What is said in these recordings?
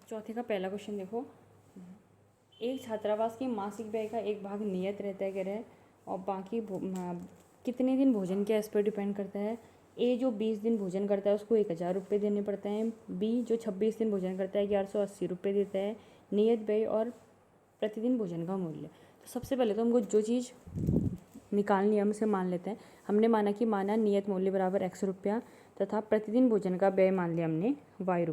चौथे का पहला क्वेश्चन देखो, एक छात्रावास की मासिक व्यय का एक भाग नियत रहता है कह रहा है, और बाकी कितने दिन भोजन किया इस पर डिपेंड करता है। ए जो 20 दिन भोजन करता है उसको 1000 रुपये देने पड़ते हैं। बी जो 26 दिन भोजन करता है 1180 रुपये देता है। नियत व्यय और प्रतिदिन भोजन का मूल्य। तो सबसे पहले तो हमको जो चीज़ निकालनी है हम उसे मान लेते हैं। हमने माना नियत मूल्य बराबर ₹X तथा प्रतिदिन भोजन का व्यय मान लिया हमने ₹Y।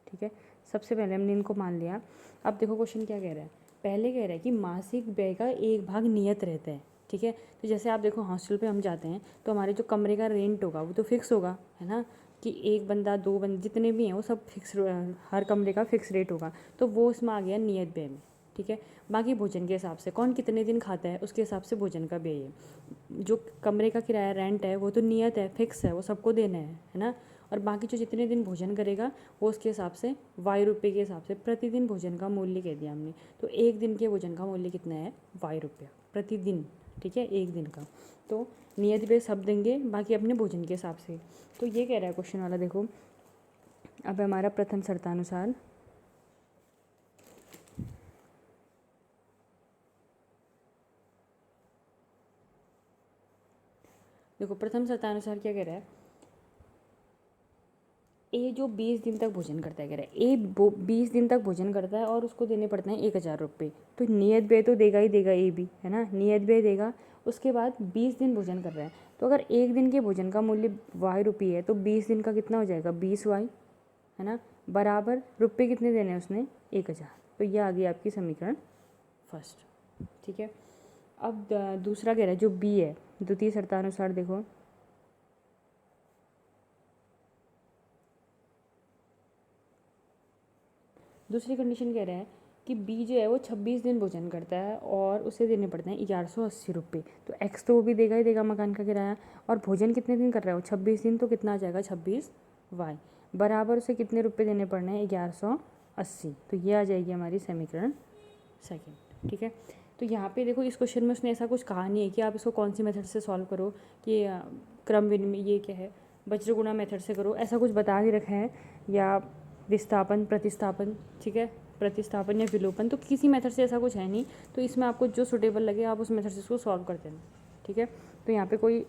ठीक है, सबसे पहले हमने इनको मान लिया। अब देखो क्वेश्चन क्या कह रहा है। पहले कह रहा है कि मासिक व्यय का एक भाग नियत रहता है। ठीक है, तो जैसे आप देखो हॉस्टल पे हम जाते हैं तो हमारे जो कमरे का रेंट होगा वो तो फिक्स होगा, है ना, कि एक बंदा दो बंदे जितने भी हैं वो सब फिक्स, हर कमरे का फिक्स रेट होगा, तो वो उसमें आ गया नियत व्यय में। ठीक है, बाकी भोजन के हिसाब से कौन कितने दिन खाता है उसके हिसाब से भोजन का व्यय है। जो कमरे का किराया रेंट है वो तो नियत है, फिक्स है, वो सबको देना है ना। और बाकी जो जितने दिन भोजन करेगा वो उसके हिसाब से ₹Y के हिसाब से प्रतिदिन भोजन का मूल्य कह दिया हमने। तो एक दिन के भोजन का मूल्य कितना है ₹Y प्रतिदिन। ठीक है, एक दिन का। तो नियत व्यय सब देंगे, बाकी अपने भोजन के हिसाब से। तो ये कह रहा है क्वेश्चन वाला, देखो अब हमारा प्रथम शर्तानुसार देखो प्रथम शर्तानुसार क्या कह रहा है। ए जो 20 दिन तक भोजन करता है कह रहा है, ए 20 दिन तक भोजन करता है और उसको देने पड़ते हैं 1000 रुपये। तो नियत व्यय तो देगा ही देगा, ए भी, है ना, नियत व्यय देगा। उसके बाद 20 दिन भोजन कर रहा है, तो अगर एक दिन के भोजन का मूल्य ₹Y है तो 20 दिन का कितना हो जाएगा 20Y, है ना, बराबर रुपये कितने देने हैं उसने 1000। तो ये आ गई आपकी समीकरण फर्स्ट। ठीक है, अब दूसरा कह रहा है जो बी है, द्वितीय शर्तानुसार देखो, दूसरी कंडीशन कह रहा है कि बी जो है वो 26 दिन भोजन करता है और उसे देने पड़ते हैं 1180 रुपये। तो एक्स तो वो भी देगा ही देगा मकान का किराया, और भोजन कितने दिन कर रहा है वो 26 दिन, तो कितना आ जाएगा 26Y बराबर उसे कितने रुपये देने पड़ने हैं 1180। तो ये आ जाएगी हमारी समीकरण सेकेंड। ठीक है, तो यहाँ पे देखो इस क्वेश्चन में उसने ऐसा कुछ कहा नहीं है कि आप इसको कौन सी मेथड से सॉल्व करो, कि क्रम विनिमय ये क्या है वज्रगुणा मेथड से करो, ऐसा कुछ बता नहीं रखा है, या विस्थापन प्रतिस्थापन, ठीक है, प्रतिस्थापन या विलोपन, तो किसी मेथड से ऐसा कुछ है नहीं। तो इसमें आपको जो सुटेबल लगे आप उस मेथड से इसको सॉल्व कर देना। ठीक है, तो यहाँ पे कोई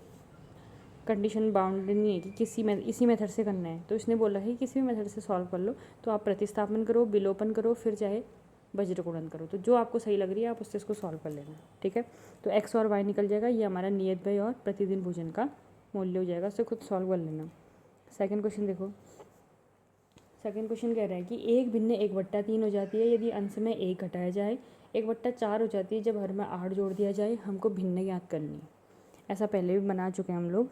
कंडीशन बाउंड नहीं है कि इसी मेथड से करना है। तो इसने बोला है कि किसी भी मेथड से सॉल्व कर लो, तो आप प्रतिस्थापन करो, विलोपन करो, फिर चाहे वज्रगुणन करो, तो जो आपको सही लग रही है आप उससे इसको सॉल्व कर लेना। ठीक है, तो एक्स और वाई निकल जाएगा, ये हमारा नियत व्यय और प्रतिदिन भोजन का मूल्य हो जाएगा, उससे खुद सॉल्व कर लेना। सेकेंड क्वेश्चन देखो, सेकेंड क्वेश्चन कह रहा है कि एक भिन्न 1/3 हो जाती है यदि अंश में 1 घटाया जाए, 1/4 हो जाती है जब हर में 8 जोड़ दिया जाए, हमको भिन्न ज्ञात करनी है। ऐसा पहले भी बना चुके हैं हम लोग,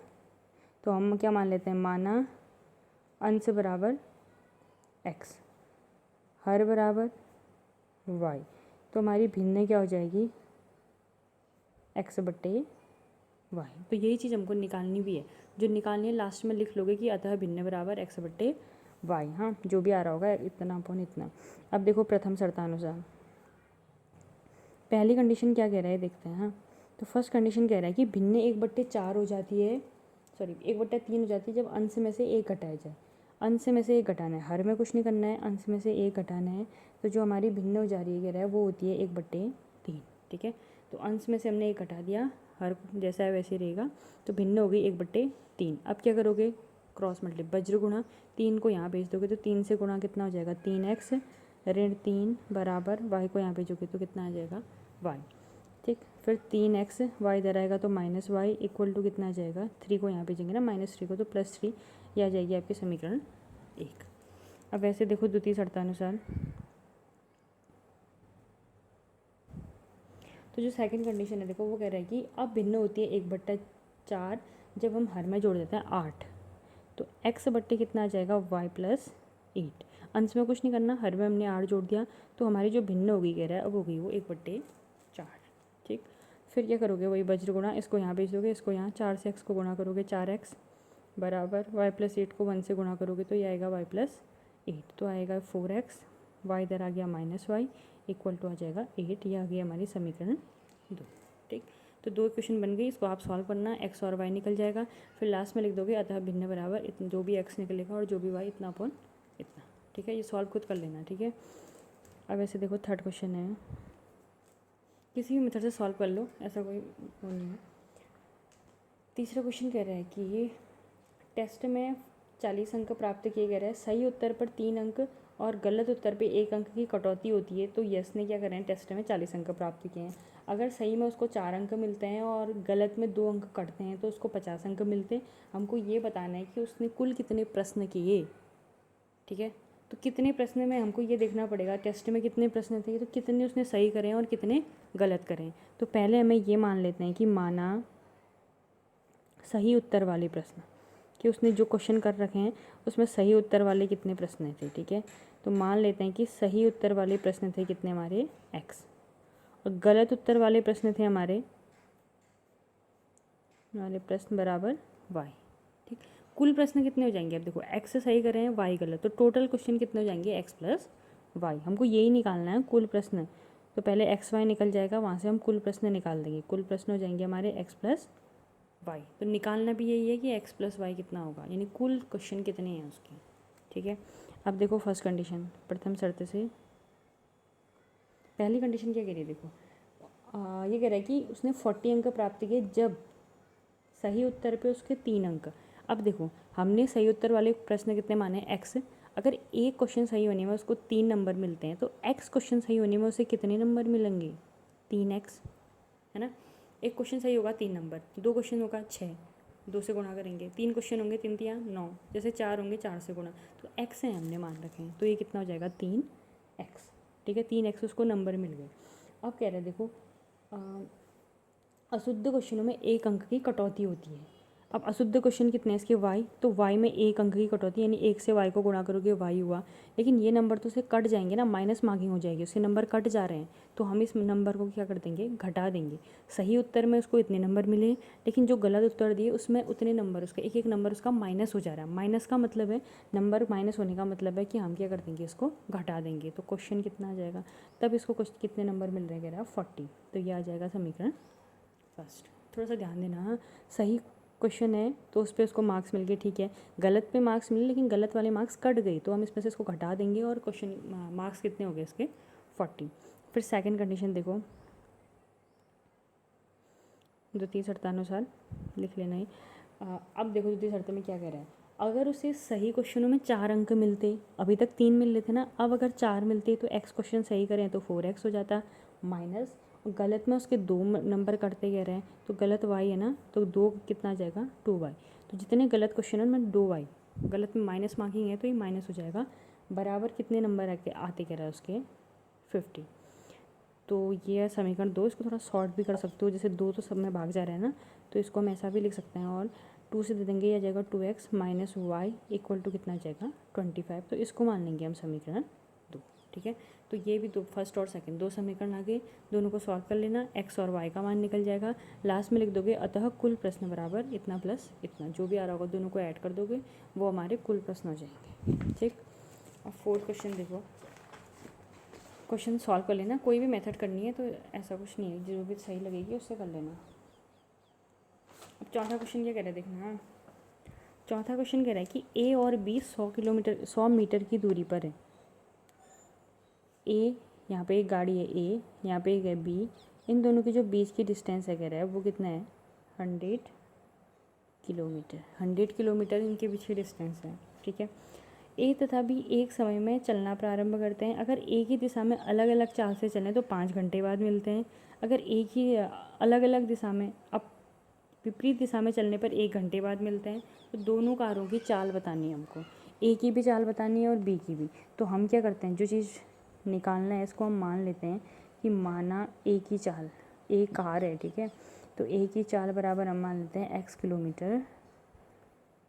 तो हम क्या मान लेते हैं, माना अंश बराबर x, हर बराबर y, तो हमारी भिन्न क्या हो जाएगी x/y। तो यही चीज़ हमको निकालनी भी है, जो निकालनी है लास्ट में लिख लोगे कि अतः भिन्न बराबर x/y। हाँ, जो भी आ रहा होगा इतना अपॉन इतना। अब देखो प्रथम शर्तानुसार पहली कंडीशन क्या कह रहा है देखते हैं। हाँ, तो फर्स्ट कंडीशन कह रहा है कि भिन्न 1/4 हो जाती है, सॉरी 1/3 हो जाती है जब अंश में से 1 घटाया जाए। अंश में से 1 घटाना है, हर में कुछ नहीं करना है, अंश में से 1 घटाना है। तो जो हमारी भिन्न हो जा रही है कह रहा है वो होती है 1/3। ठीक है, तो अंश में से हमने 1 घटा दिया, हर जैसा है वैसे रहेगा, तो भिन्न हो गई 1/3। अब क्या करोगे, क्रॉस मल्टीप्लाई वज्र गुणा, 3 को यहाँ भेज दोगे तो 3 से गुणा कितना हो जाएगा 3x ऋण 3 बराबर y को यहाँ भेजोगे तो कितना आ जाएगा y। ठीक, फिर 3x y इधर आएगा तो -y इक्वल टू कितना आ जाएगा, 3 को यहाँ भेजेंगे ना -3 को, तो +3, ये आ जाएगी आपकी समीकरण 1। अब वैसे देखो द्वितीय शर्तानुसार, तो जो सेकंड कंडीशन है देखो वो कह रहा है कि अब भिन्न होती है 1/4 जब हम हर में जोड़ देते हैं 8, तो x बट्टे कितना आ जाएगा y + 8। अंश में कुछ नहीं करना, हर में हमने 8 जोड़ दिया, तो हमारी जो भिन्न होगी कह रहा है अब हो गई वो 1/4। ठीक, फिर क्या करोगे, वही वज्र गुणा, इसको यहाँ भेज दोगे, इसको यहाँ 4 से x को गुणा करोगे 4x बराबर y + 8 को 1 से गुणा करोगे तो ये आएगा y + 8, तो आएगा 4x, y इधर आ गया -y इक्वल टू आ जाएगा 8। ये आ गई हमारी समीकरण 2। ठीक, तो 2 क्वेश्चन बन गई, इसको आप सॉल्व करना, x और y निकल जाएगा, फिर लास्ट में लिख दोगे अतः भिन्न बराबर जो भी x निकलेगा और जो भी y इतना अपॉन इतना। ठीक है, ये सॉल्व खुद कर लेना। ठीक है, अब ऐसे देखो थर्ड क्वेश्चन है, किसी भी मेथड से सॉल्व कर लो, ऐसा कोई वो नहीं है। तीसरा क्वेश्चन कह रहा है कि टेस्ट में 40 अंक प्राप्त किए गए हैं, सही उत्तर पर 3 अंक और गलत उत्तर पे 1 अंक की कटौती होती है, तो यस ने क्या करें हैं, टेस्ट में 40 अंक प्राप्त किए हैं। अगर सही में उसको 4 अंक मिलते हैं और गलत में 2 अंक कटते हैं तो उसको 50 अंक मिलते हैं। हमको ये बताना है कि उसने कुल कितने प्रश्न किए। ठीक है, तो कितने प्रश्न में हमको ये देखना पड़ेगा, टेस्ट में कितने प्रश्न थे तो कितने उसने सही करें और कितने गलत करें। तो पहले हमें ये मान लेते हैं कि माना सही उत्तर वाले प्रश्न, कि उसने जो क्वेश्चन कर रखे हैं उसमें सही उत्तर वाले कितने प्रश्न थे। ठीक है, तो मान लेते हैं कि सही उत्तर वाले प्रश्न थे कितने हमारे x, और गलत उत्तर वाले प्रश्न थे हमारे प्रश्न बराबर y। ठीक, कुल प्रश्न कितने हो जाएंगे, अब देखो x सही कर रहे हैं y गलत, तो टोटल क्वेश्चन कितने हो जाएंगे x प्लस y। हमको यही निकालना है कुल प्रश्न, तो पहले x y निकल जाएगा, वहाँ से हम कुल प्रश्न निकाल देंगे। कुल प्रश्न हो जाएंगे हमारे x प्लस वाई, तो निकालना भी यही है कि x प्लस वाई कितना होगा, यानी कुल क्वेश्चन कितने हैं उसके। ठीक है, अब देखो फर्स्ट कंडीशन, प्रथम शर्त से पहली कंडीशन क्या कह रही है, देखो ये कह रहा है कि उसने 40 अंक प्राप्त किए जब सही उत्तर पे उसके 3 अंक। अब देखो हमने सही उत्तर वाले प्रश्न कितने माने x, अगर एक क्वेश्चन सही होने में उसको 3 नंबर मिलते हैं तो x क्वेश्चन सही होने में उसे कितने नंबर मिलेंगे, 3x, है ना। एक क्वेश्चन सही होगा 3 नंबर, 2 क्वेश्चन होगा 6, 2 से गुणा करेंगे, 3 क्वेश्चन होंगे 3 तिया 9, जैसे 4 होंगे 4 से गुणा, तो x है हमने मान रखे हैं, तो ये कितना हो जाएगा 3x। ठीक है, 3x उसको नंबर मिल गए। अब कह रहे हैं देखो अशुद्ध क्वेश्चनों में 1 अंक की कटौती होती है। अब अशुद्ध क्वेश्चन कितने हैं इसके y, तो y में 1 अंक की कटौती, यानी 1 से y को गुणा करोगे y हुआ, लेकिन ये नंबर तो उसे कट जाएंगे ना, माइनस मार्किंग हो जाएगी, उसके नंबर कट जा रहे हैं, तो हम इस नंबर को क्या कर देंगे, घटा देंगे। सही उत्तर में उसको इतने नंबर मिले, लेकिन जो गलत उत्तर दिए उसमें उतने नंबर, उसका एक एक नंबर उसका माइनस हो जा रहा है। माइनस का मतलब है, नंबर माइनस होने का मतलब है कि हम क्या कर देंगे, इसको घटा देंगे। तो क्वेश्चन कितना आ जाएगा, तब इसको कितने नंबर मिल रहे हैं, कह रहा है 40, तो ये आ जाएगा समीकरण फर्स्ट। थोड़ा सा ध्यान देना, हाँ सही क्वेश्चन है तो उस पर उसको मार्क्स मिल गए, ठीक है। गलत पे मार्क्स मिले लेकिन गलत वाले मार्क्स कट गई, तो हम इसमें से इसको घटा देंगे और क्वेश्चन मार्क्स कितने हो गए इसके 40। फिर सेकंड कंडीशन देखो, द्वितीय शर्तानुसार लिख लेना है। अब देखो द्वितीय शर्त में क्या कह रहा है, अगर उसे सही क्वेश्चनों में 4 अंक मिलते, अभी तक 3 मिल रहे थे ना, अब अगर 4 मिलते तो x क्वेश्चन सही करें तो 4x हो जाता, माइनस गलत में उसके 2 नंबर कटते कह रहे हैं, तो गलत y है ना, तो 2 कितना आ जाएगा 2y। तो जितने गलत क्वेश्चन है उनमें 2y, गलत में माइनस मार्किंग है तो ये माइनस हो जाएगा, बराबर कितने नंबर आते कह रहा है उसके 50। तो ये समीकरण 2, इसको थोड़ा शॉर्ट भी कर सकते हो, जैसे 2 तो सब में भाग जा रहा है ना, तो इसको हम ऐसा भी लिख सकते हैं, और 2 से दे देंगे, ये आ जाएगा 2x minus Y equal to कितना आ जाएगा 25। तो इसको मान लेंगे हम समीकरण 2। ठीक है, तो ये भी दो, फर्स्ट और सेकंड 2 समीकरण आ गए, दोनों को सॉल्व कर लेना, x और y का मान निकल जाएगा, लास्ट में लिख दोगे अतः कुल प्रश्न बराबर इतना प्लस इतना, जो भी आ रहा होगा दोनों को ऐड कर दोगे, वो हमारे कुल प्रश्न हो जाएंगे। ठीक, अब फोर्थ क्वेश्चन देखो, क्वेश्चन सॉल्व कर लेना, कोई भी मेथड करनी है तो ऐसा कुछ नहीं है, जो भी सही लगेगी उससे कर लेना। अब चौथा क्वेश्चन क्या कह रहा है देखना, चौथा क्वेश्चन कह रहा है कि ए और बी 100 मीटर की दूरी पर है। ए, यहाँ पे एक गाड़ी है ए, यहाँ पे एक है बी, इन दोनों के जो बीच की डिस्टेंस है कह रहा है वो कितना है 100 किलोमीटर। 100 किलोमीटर इनके बीच की डिस्टेंस है। ठीक है, ए तथा बी एक समय में चलना प्रारंभ करते हैं। अगर एक ही दिशा में अलग अलग चाल से चलें तो 5 घंटे बाद मिलते हैं। अगर एक ही अलग अलग दिशा में, अब विपरीत दिशा में चलने पर 1 घंटे बाद मिलते हैं। तो दोनों कारों की चाल बतानी है हमको, ए की भी चाल बतानी है और बी की भी। तो हम क्या करते हैं, जो चीज़ निकालना है इसको हम मान लेते हैं कि माना ए की चाल, ए कार है, ठीक है, तो ए की चाल बराबर हम मान लेते हैं x किलोमीटर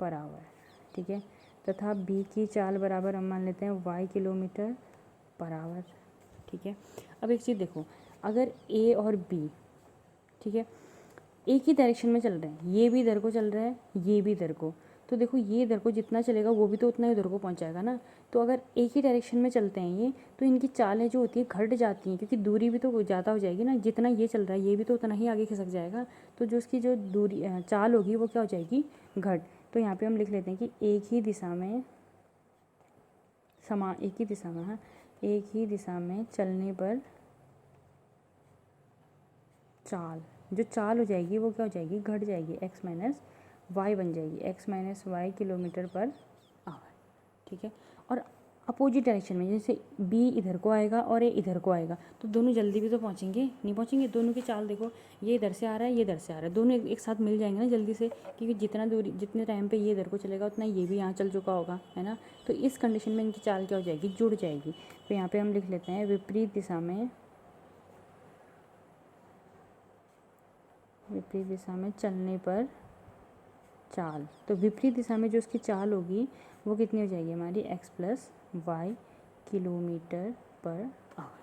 पर आवर। ठीक है, तथा बी की चाल बराबर हम मान लेते हैं y किलोमीटर पर आवर। ठीक है, अब एक चीज़ देखो, अगर ए और बी, ठीक है, एक ही डायरेक्शन में चल रहे हैं, ये भी इधर को चल रहा है, ये भी इधर को, तो देखो ये इधर को जितना चलेगा वो भी तो उतना ही इधर को पहुंचाएगा ना। तो अगर एक ही डायरेक्शन में चलते हैं ये, तो इनकी चालें जो होती है घट जाती हैं, क्योंकि दूरी भी तो ज़्यादा हो जाएगी ना, जितना ये चल रहा है ये भी तो उतना ही आगे खिसक जाएगा, तो जो उसकी जो दूरी चाल होगी वो क्या हो जाएगी घट। तो यहाँ पे हम लिख लेते हैं कि एक ही दिशा में एक ही दिशा में, हाँ, एक ही दिशा में चलने पर चाल, जो चाल हो जाएगी वो क्या हो जाएगी, घट जाएगी, x माइनस वाई बन जाएगी, x minus Y kilometre per hour. ठीक है, और अपोजिट डायरेक्शन में, जैसे b इधर को आएगा और a इधर को आएगा, तो दोनों जल्दी भी तो पहुंचेंगे, नहीं पहुंचेंगे। दोनों की चाल देखो, ये इधर से आ रहा है, ये इधर से आ रहा है, दोनों एक साथ मिल जाएंगे ना जल्दी से, क्योंकि जितने टाइम पे ये इधर को चलेगा उतना ये भी यहाँ चल चुका होगा, है ना। तो इस कंडीशन में इनकी चाल क्या हो जाएगी, जुड़ जाएगी। तो यहाँ पर हम लिख लेते हैं विपरीत दिशा में चलने पर चाल। तो विपरीत दिशा में जो उसकी चाल होगी वो कितनी हो जाएगी हमारी, x plus Y kilometre per hour.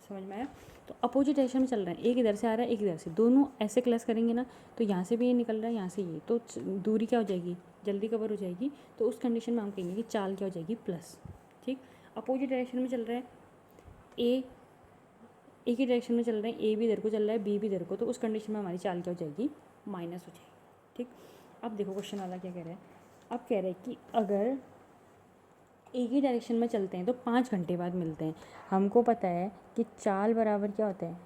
समझ में आया। तो अपोजिट डायरेक्शन में चल रहे हैं, एक इधर से आ रहा है, एक इधर से, दोनों ऐसे क्लास करेंगे ना, तो यहाँ से भी ये निकल रहा है, यहाँ से ये, तो दूरी क्या हो जाएगी, जल्दी कवर हो जाएगी। तो उस कंडीशन में हम कहेंगे कि चाल क्या हो जाएगी, प्लस। ठीक, अपोजिट डायरेक्शन में चल रहे हैं, एक ही डायरेक्शन में चल रहे हैं, ए भी इधर को चल रहा है, बी भी इधर को, तो उस कंडीशन में हमारी चाल क्या हो जाएगी, माइनस हो जाएगी। ठीक, अब देखो क्वेश्चन वाला क्या कह रहा है। अब कह रहा है कि अगर एक ही डायरेक्शन में चलते हैं तो 5 घंटे बाद मिलते हैं। हमको पता है कि चाल बराबर क्या होता है,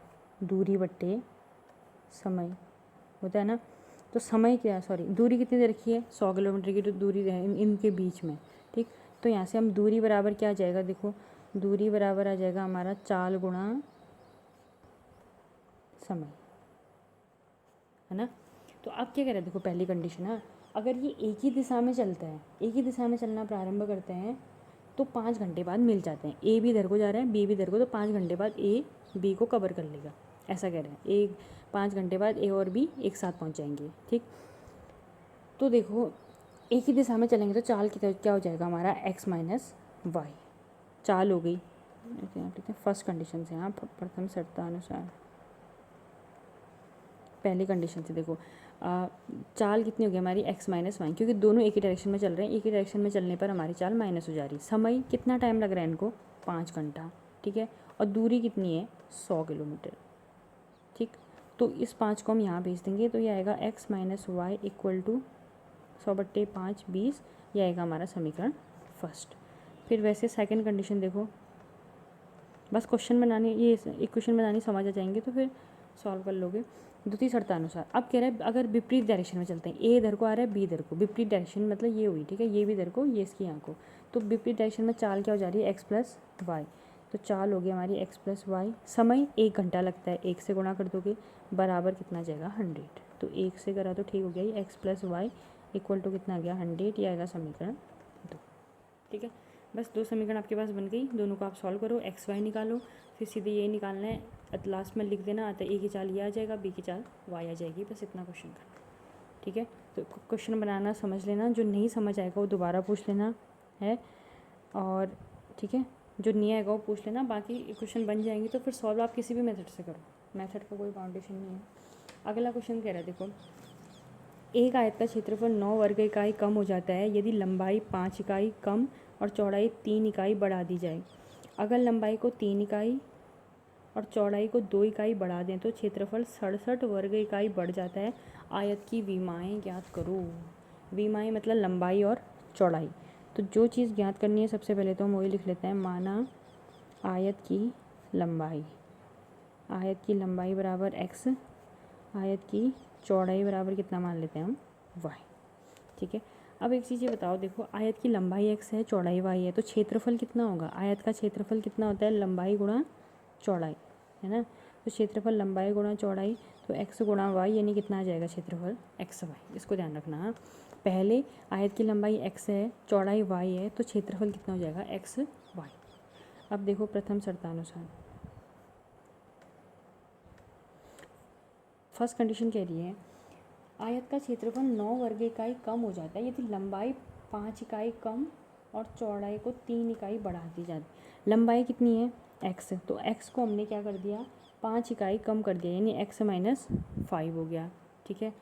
दूरी बट्टे समय होता है ना। तो समय क्या, दूरी कितनी दे रखी है, 100 किलोमीटर की तो दूरी है इनके बीच में। ठीक, तो यहाँ से हम दूरी बराबर क्या आ जाएगा, देखो दूरी बराबर आ जाएगा हमारा चाल गुणा समय, है ना। तो अब क्या कह रहे हैं, देखो पहली कंडीशन है, अगर ये एक ही दिशा में चलता है, एक ही दिशा में चलना प्रारंभ करते हैं तो 5 घंटे बाद मिल जाते हैं। ए भी इधर को जा रहा है, बी भी इधर को, तो 5 घंटे बाद ए बी को कवर कर लेगा, ऐसा कह रहे हैं। 5 घंटे बाद ए और बी एक साथ पहुंच जाएंगे। ठीक, तो देखो एक ही दिशा में चलेंगे तो चाल क्या हो जाएगा हमारा, x माइनस वाई चाल हो गई। फर्स्ट कंडीशन से, हाँ, प्रथम शर्तानुसार पहली कंडीशन से देखो चाल कितनी होगी हमारी, x माइनस वाई, क्योंकि दोनों एक ही डायरेक्शन में चल रहे हैं, एक ही डायरेक्शन में चलने पर हमारी चाल माइनस हो जा रही है। समय कितना टाइम लग रहा है इनको, 5 घंटा। ठीक है, और दूरी कितनी है, 100 किलोमीटर। ठीक, तो इस 5 को हम यहाँ भेज देंगे, तो ये आएगा x minus Y equal to 100/5 20, ये आएगा हमारा समीकरण फर्स्ट। फिर वैसे सेकेंड कंडीशन देखो, बस क्वेश्चन बनाने, ये इक्वेशन बनानी समझ आ जाएंगे तो फिर सॉल्व कर लोगे। द्वितीय शर्तानुसार अब कह रहा है अगर विपरीत डायरेक्शन में चलते हैं, ए इधर को आ रहा है, बी इधर को, विपरीत डायरेक्शन मतलब ये हुई, ठीक है, ये भी इधर को, ये इसकी यहाँ को, तो विपरीत डायरेक्शन में चाल क्या हो जा रही है, x प्लस वाई। तो चाल हो गई हमारी x प्लस वाई। समय 1 घंटा लगता है, 1 से गुणा कर दोगे, बराबर कितना आ जाएगा 100। तो 1 से करा तो ठीक हो गया, ये x plus Y equal to कितना आ गया 100, ये आएगा समीकरण 2। ठीक है, बस 2 समीकरण आपके पास बन गई, दोनों को आप सॉल्व करो, एक्स वाई निकालो, फिर सीधे ये निकालना है, लास्ट में लिख देना आता है, ए की चाल ये आ जाएगा, बी की चाल वाई आ जाएगी, बस इतना क्वेश्चन करना। ठीक है, तो क्वेश्चन बनाना समझ लेना, जो नहीं समझ आएगा वो दोबारा पूछ लेना है, और ठीक है, जो नहीं आएगा वो पूछ लेना, बाकी क्वेश्चन बन जाएंगे तो फिर सॉल्व आप किसी भी मेथड से करो, मेथड का कोई फाउंडेशन नहीं है। अगला क्वेश्चन कह रहा है, देखो एक आयत का क्षेत्रफल 9 वर्ग इकाई कम हो जाता है यदि लंबाई 5 इकाई कम और चौड़ाई 3 इकाई बढ़ा दी जाए। अगर लंबाई को 3 इकाई और चौड़ाई को 2 इकाई बढ़ा दें तो क्षेत्रफल 67 वर्ग इकाई बढ़ जाता है। आयत की विमाएँ ज्ञात करो। विमाएँ मतलब लंबाई और चौड़ाई। तो जो चीज़ ज्ञात करनी है सबसे पहले तो हम वही लिख लेते हैं, माना आयत की लंबाई बराबर x, आयत की चौड़ाई बराबर कितना मान लेते हैं हम y। ठीक है, अब एक चीज़ ये बताओ, देखो आयत की लंबाई x है, चौड़ाई y है, तो क्षेत्रफल कितना होगा, आयत का क्षेत्रफल कितना होता है, लंबाई गुणा चौड़ाई, है ना। तो क्षेत्रफल लंबाई गुणा चौड़ाई, तो x गुणा y यानी कितना आ जाएगा क्षेत्रफल xy, इसको ध्यान रखना। हाँ, पहले आयत की लंबाई x है, चौड़ाई y है, तो क्षेत्रफल कितना हो जाएगा xy। अब देखो प्रथम शर्तानुसार फर्स्ट कंडीशन कह रही है आयत का क्षेत्रफल 9 वर्ग इकाई कम हो जाता है यदि लंबाई 5 इकाई कम और चौड़ाई को 3 इकाई बढ़ा दी जाती। लंबाई कितनी है x, तो x को हमने क्या कर दिया 5 इकाई कम कर दिया, यानी x माइनस 5 हो गया। ठीक है,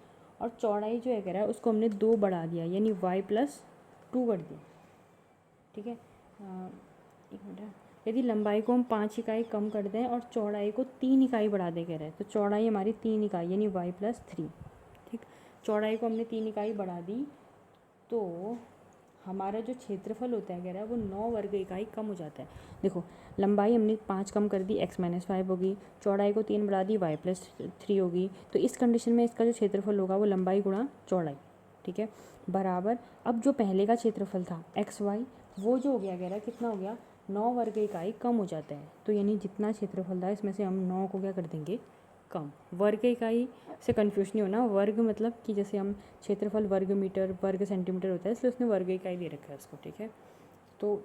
और चौड़ाई जो है कह रहा है उसको हमने 2 बढ़ा दिया, यानी y प्लस 2 कर दिया। ठीक है, एक मिनट, यदि लंबाई को हम 5 इकाई कम कर दें और चौड़ाई को 3 इकाई बढ़ा दे कह रहे हैं, तो चौड़ाई हमारी 3 इकाई यानी y प्लस 3। ठीक, चौड़ाई को हमने 3 इकाई बढ़ा दी तो हमारा जो क्षेत्रफल होता है कह रहा है वो 9 वर्ग इकाई कम हो जाता है। देखो लंबाई हमने 5 कम कर दी, x माइनस 5 होगी, चौड़ाई को 3 बढ़ा दी, y प्लस 3 होगी। तो इस कंडीशन में इसका जो क्षेत्रफल होगा वो लंबाई गुणा चौड़ाई, ठीक है, बराबर। अब जो पहले का क्षेत्रफल था एक्स वाई, वो जो हो गया कह रहा है कितना हो गया, 9 वर्ग इकाई कम हो जाता है। तो यानी जितना क्षेत्रफल था इसमें से हम 9 को क्या कर देंगे, कम। वर्ग इकाई से कन्फ्यूज नहीं होना, वर्ग मतलब कि जैसे हम क्षेत्रफल वर्ग मीटर वर्ग सेंटीमीटर होता है, इसलिए उसने वर्ग इकाई दे रखा है उसको, ठीक है। तो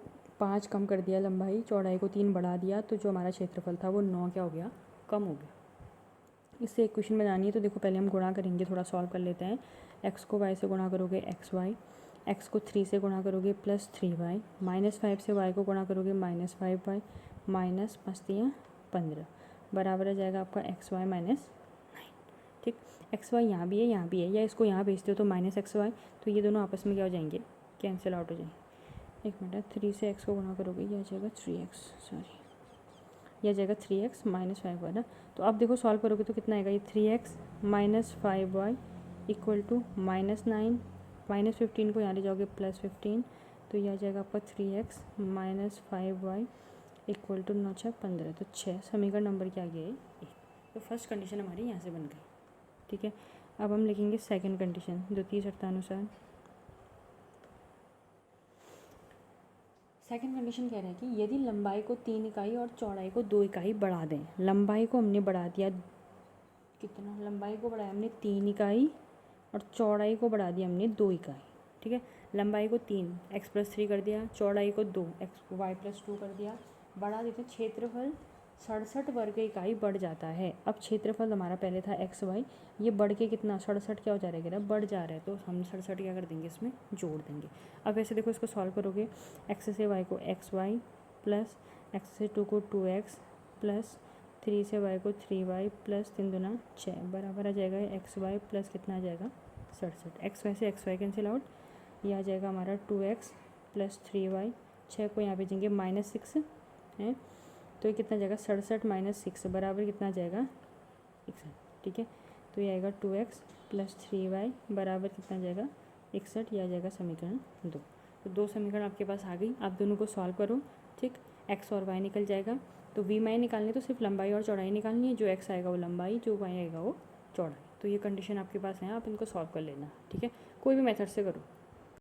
5 कम कर दिया लंबाई, चौड़ाई को 3 बढ़ा दिया, तो जो हमारा क्षेत्रफल था वो 9 क्या हो गया, कम हो गया। इससे एक क्वेश्चन बनानी है, तो देखो पहले हम गुणा करेंगे, थोड़ा सॉल्व कर लेते हैं। एक्स को वाई से गुणा करोगे एक्स वाई, एक्स को 3 से गुणा करोगे प्लस 3y, -5 से y को गुणा करोगे -5y, माइनस 5 3 15, बराबर आ जाएगा आपका एक्स वाई माइनस 9, ठीक। एक्स वाई यहाँ भी है यहाँ भी है, या इसको यहाँ भेजते हो तो माइनस एक्स वाई, तो ये दोनों आपस में क्या हो जाएंगे, कैंसिल आउट हो जाएंगे। एक मिनट, 3 से x को गुणा करोगे ये आ जाएगा 3x, सॉरी यह जाएगा 3x माइनस 5y ना। तो अब देखो सॉल्व करोगे तो कितना आएगा, ये 3x minus 5y equal to -9, -15 को यहाँ ले जाओगे +15, तो यह आ जाएगा आपका 3x minus 5y equal to 9 6 15, तो 6 समीकरण नंबर क्या आ गया है 1। तो फर्स्ट कंडीशन हमारी यहाँ से बन गई, ठीक है। अब हम लिखेंगे सेकंड कंडीशन, द्वितीय शर्तानुसार। सेकंड कंडीशन कह रहा है कि यदि लंबाई को 3 इकाई और चौड़ाई को 2 इकाई बढ़ा दें। लंबाई को हमने बढ़ा दिया कितना, लंबाई को बढ़ाया हमने 3 इकाई और चौड़ाई को बढ़ा दिया हमने 2 इकाई, ठीक है। लंबाई को 3 x प्लस 3 कर दिया, चौड़ाई को 2 x y प्लस 2 कर दिया, बढ़ा देते। क्षेत्रफल 67 वर्ग इकाई बढ़ जाता है। अब क्षेत्रफल हमारा पहले था एक्स वाई, ये बढ़ के कितना 67 क्या हो जा रहा है, बढ़ जा रहा है, तो हम 67 क्या कर देंगे, इसमें जोड़ देंगे। अब ऐसे देखो इसको सॉल्व करोगे, एक्स से वाई को एक्स वाई प्लस एक्स से 2 को 2x प्लस 3 से y को 3y प्लस 3 दूना 6, बराबर आ जाएगा एक्स वाई प्लस कितना आ जाएगा 67। एक्स वाई से एक्स वाई कैंसिल आउट, ये आ जाएगा हमारा 2x प्लस 3y, 6 को यहाँ भेजेंगे -6 है, तो ये कितना जाएगा 67 माइनस 6 बराबर कितना जाएगा 61, ठीक है। तो ये आएगा 2x प्लस 3y बराबर कितना जाएगा 61, यह आ जाएगा समीकरण 2। तो 2 समीकरण आपके पास आ गई, आप दोनों को सॉल्व करो, ठीक। x और y निकल जाएगा, तो v माई निकालनी तो सिर्फ लंबाई और चौड़ाई निकालनी है, जो x आएगा वो लंबाई, जो y आएगा वो चौड़ाई। तो ये कंडीशन आपके पास है, आप इनको सॉल्व कर लेना, ठीक है। कोई भी मेथड से करो।